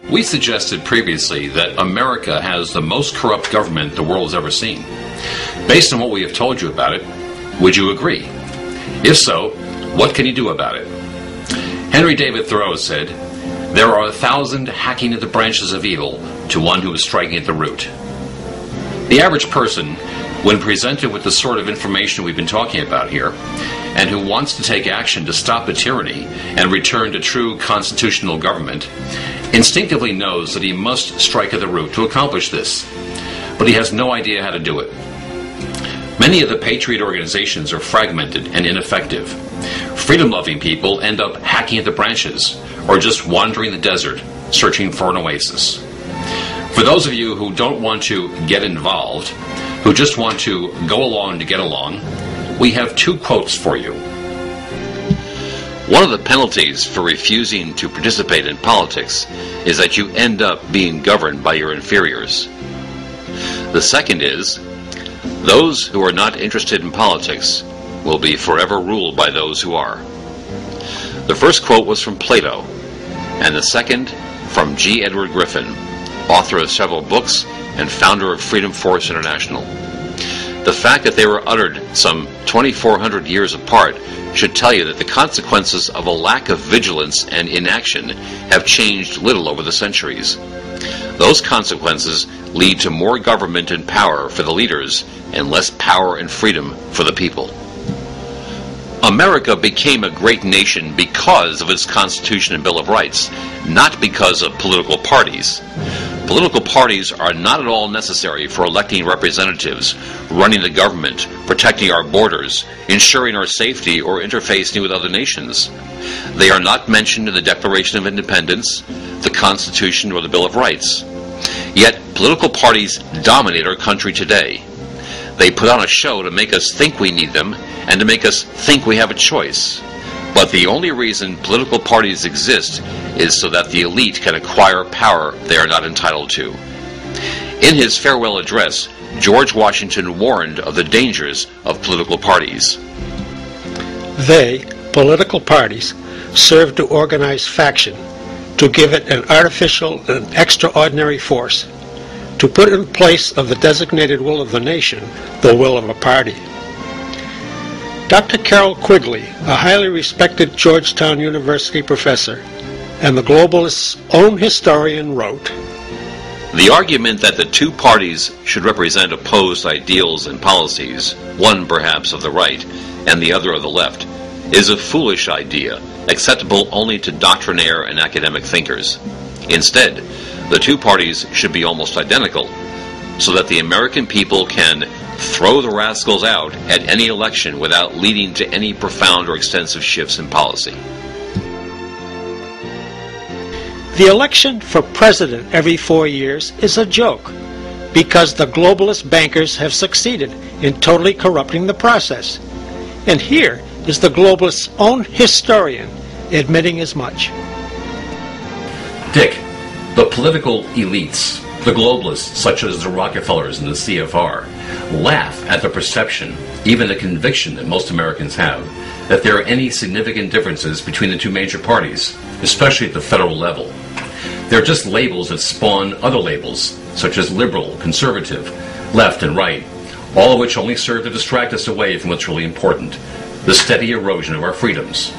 We suggested previously that America has the most corrupt government the world has ever seen. Based on what we have told you about it, would you agree? If so, what can you do about it? Henry David Thoreau said, "There are 1,000 hacking at the branches of evil to one who is striking at the root." The average person, when presented with the sort of information we've been talking about here, and who wants to take action to stop the tyranny and return to true constitutional government, instinctively knows that he must strike at the root to accomplish this, but he has no idea how to do it. Many of the patriot organizations are fragmented and ineffective. Freedom-loving people end up hacking at the branches, or just wandering the desert, searching for an oasis. For those of you who don't want to get involved, who just want to go along to get along, we have 2 quotes for you. One of the penalties for refusing to participate in politics is that you end up being governed by your inferiors. The second is, those who are not interested in politics will be forever ruled by those who are. The first quote was from Plato, and the second from G. Edward Griffin, author of several books and founder of Freedom Force International. The fact that they were uttered some 2,400 years apart should tell you that the consequences of a lack of vigilance and inaction have changed little over the centuries. Those consequences lead to more government and power for the leaders and less power and freedom for the people. America became a great nation because of its Constitution and Bill of Rights, not because of political parties. Political parties are not at all necessary for electing representatives, running the government, protecting our borders, ensuring our safety, or interfacing with other nations. They are not mentioned in the Declaration of Independence, the Constitution, or the Bill of Rights. Yet, political parties dominate our country today. They put on a show to make us think we need them and to make us think we have a choice. But the only reason political parties exist is so that the elite can acquire power they are not entitled to. In his farewell address, George Washington warned of the dangers of political parties. They, political parties, serve to organize faction, to give it an artificial and extraordinary force, to put in place of the designated will of the nation the will of a party. Dr. Carroll Quigley, a highly respected Georgetown University professor and the Globalist's own historian, wrote, "The argument that the 2 parties should represent opposed ideals and policies, one perhaps of the right and the other of the left, is a foolish idea, acceptable only to doctrinaire and academic thinkers. Instead, the 2 parties should be almost identical, so that the American people can throw the rascals out at any election without leading to any profound or extensive shifts in policy." The election for president every 4 years is a joke, because the globalist bankers have succeeded in totally corrupting the process. And here is the globalist's own historian admitting as much. Dick, the political elites, the globalists such as the Rockefellers and the CFR, laugh at the perception, even the conviction that most Americans have, that there are any significant differences between the 2 major parties, especially at the federal level. They're just labels that spawn other labels, such as liberal, conservative, left, and right, all of which only serve to distract us away from what's really important, the steady erosion of our freedoms.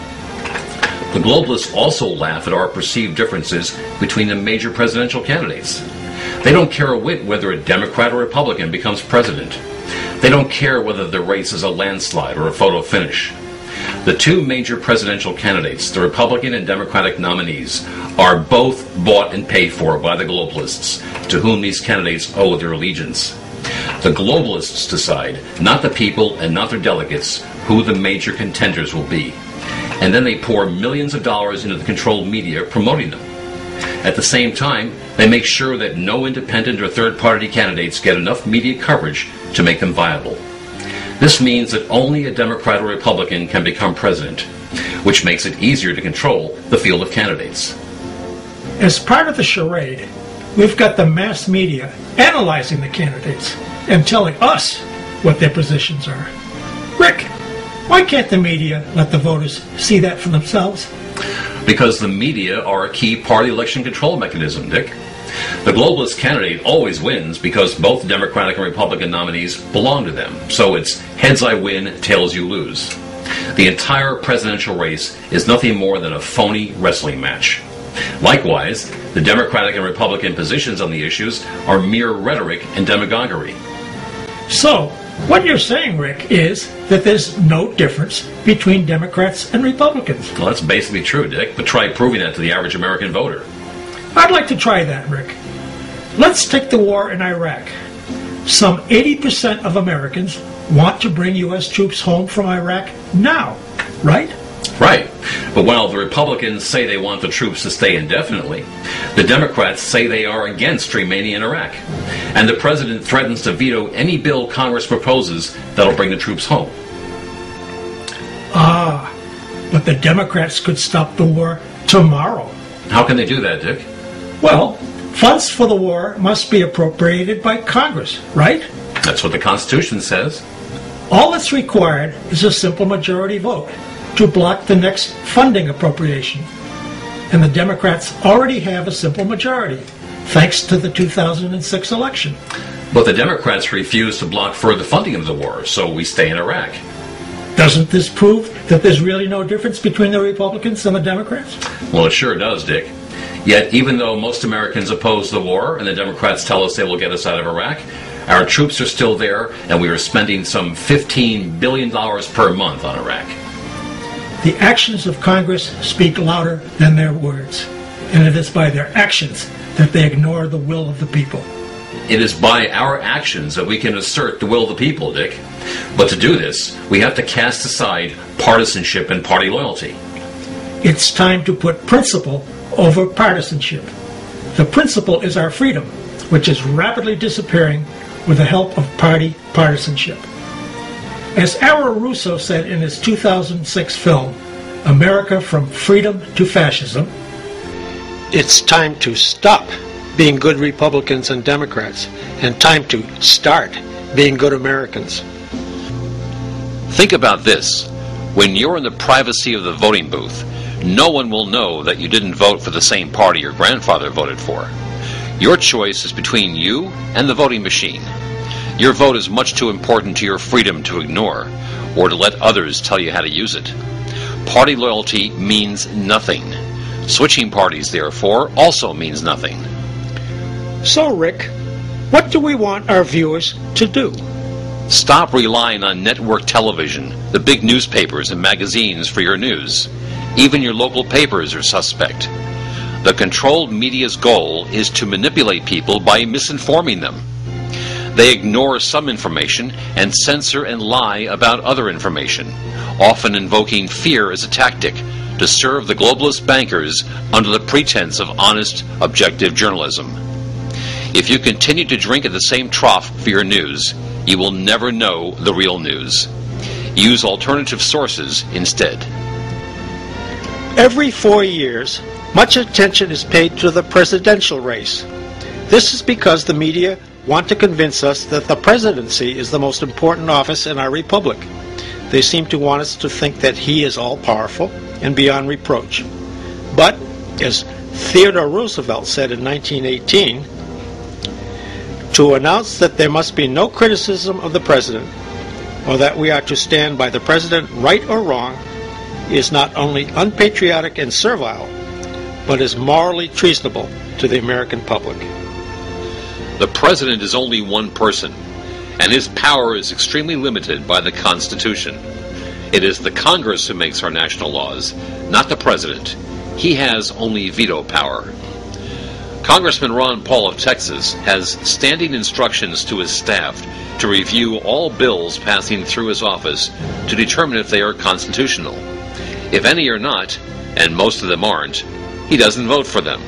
The globalists also laugh at our perceived differences between the major presidential candidates. They don't care a whit whether a Democrat or Republican becomes president. They don't care whether the race is a landslide or a photo finish. The 2 major presidential candidates, the Republican and Democratic nominees, are both bought and paid for by the globalists, to whom these candidates owe their allegiance. The globalists decide, not the people and not their delegates, who the major contenders will be. And then they pour millions of dollars into the controlled media promoting them. At the same time, they make sure that no independent or third-party candidates get enough media coverage to make them viable. This means that only a Democrat or Republican can become president, which makes it easier to control the field of candidates. As part of the charade, we've got the mass media analyzing the candidates and telling us what their positions are. Rick, why can't the media let the voters see that for themselves? Because the media are a key party election control mechanism, Dick. The globalist candidate always wins because both Democratic and Republican nominees belong to them. So it's heads I win, tails you lose. The entire presidential race is nothing more than a phony wrestling match. Likewise, the Democratic and Republican positions on the issues are mere rhetoric and demagoguery. So, what you're saying, Rick, is that there's no difference between Democrats and Republicans. Well, that's basically true, Dick, but try proving that to the average American voter. I'd like to try that, Rick. Let's take the war in Iraq. Some 80% of Americans want to bring U.S. troops home from Iraq now, right? Right. But while the Republicans say they want the troops to stay indefinitely, the Democrats say they are against remaining in Iraq. And the president threatens to veto any bill Congress proposes that'll bring the troops home. But the Democrats could stop the war tomorrow. How can they do that, Dick? Well, funds for the war must be appropriated by Congress, right? That's what the Constitution says. All that's required is a simple majority vote to block the next funding appropriation. And the Democrats already have a simple majority, thanks to the 2006 election. But the Democrats refuse to block further funding of the war, so we stay in Iraq. Doesn't this prove that there's really no difference between the Republicans and the Democrats? Well, it sure does, Dick. Yet, even though most Americans oppose the war and the Democrats tell us they will get us out of Iraq, our troops are still there, and we are spending some $15 billion per month on Iraq. The actions of Congress speak louder than their words, and it is by their actions that they ignore the will of the people. It is by our actions that we can assert the will of the people, Dick. But to do this, we have to cast aside partisanship and party loyalty. It's time to put principle over partisanship. The principle is our freedom, which is rapidly disappearing with the help of party partisanship. As Ara Russo said in his 2006 film, America from Freedom to Fascism, It's time to stop being good Republicans and Democrats, and time to start being good Americans. Think about this. When you're in the privacy of the voting booth, no one will know that you didn't vote for the same party your grandfather voted for. Your choice is between you and the voting machine. Your vote is much too important to your freedom to ignore, or to let others tell you how to use it. Party loyalty means nothing. Switching parties, therefore, also means nothing. So, Rick, what do we want our viewers to do? Stop relying on network television, the big newspapers and magazines for your news. Even your local papers are suspect. The controlled media's goal is to manipulate people by misinforming them. They ignore some information and censor and lie about other information, often invoking fear as a tactic to serve the globalist bankers under the pretense of honest, objective journalism. If you continue to drink at the same trough for your news, you will never know the real news. Use alternative sources instead. Every 4 years, much attention is paid to the presidential race. This is because the media want to convince us that the presidency is the most important office in our republic. They seem to want us to think that he is all-powerful and beyond reproach. But, as Theodore Roosevelt said in 1918, to announce that there must be no criticism of the president, or that we are to stand by the president right or wrong, is not only unpatriotic and servile, but is morally treasonable to the American public. The president is only one person, and his power is extremely limited by the Constitution. It is the Congress who makes our national laws, not the president. He has only veto power. Congressman Ron Paul of Texas has standing instructions to his staff to review all bills passing through his office to determine if they are constitutional. If any are not, and most of them aren't, he doesn't vote for them.